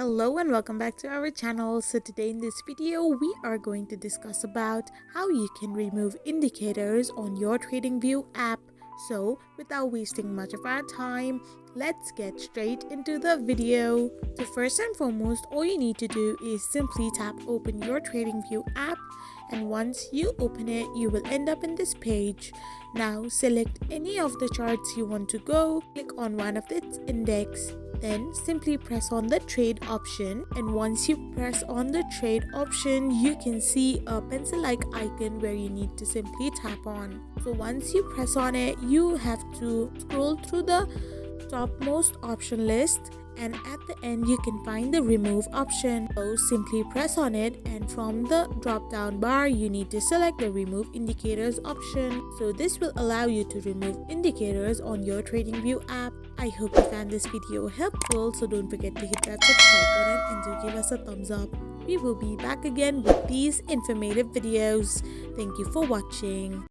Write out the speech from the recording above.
Hello and welcome back to our channel. So today in this video we are going to discuss about how you can remove indicators on your TradingView app. So without wasting much of our time, let's get straight into the video. So first and foremost, all you need to do is simply tap open your TradingView app, and once you open it, you will end up in this page. Now select any of the charts you want to go, click on one of its index, then simply press on the trade option, and once you press on the trade option, you can see a pencil-like icon where you need to simply tap on. So once you press on it, you have to scroll through the topmost option list, and at the end you can find the remove option. So simply press on it, and from the drop down bar you need to select the remove indicators option. So this will allow you to remove indicators on your TradingView app. I hope you found this video helpful, so don't forget to hit that subscribe button and do give us a thumbs up. We will be back again with these informative videos. Thank you for watching.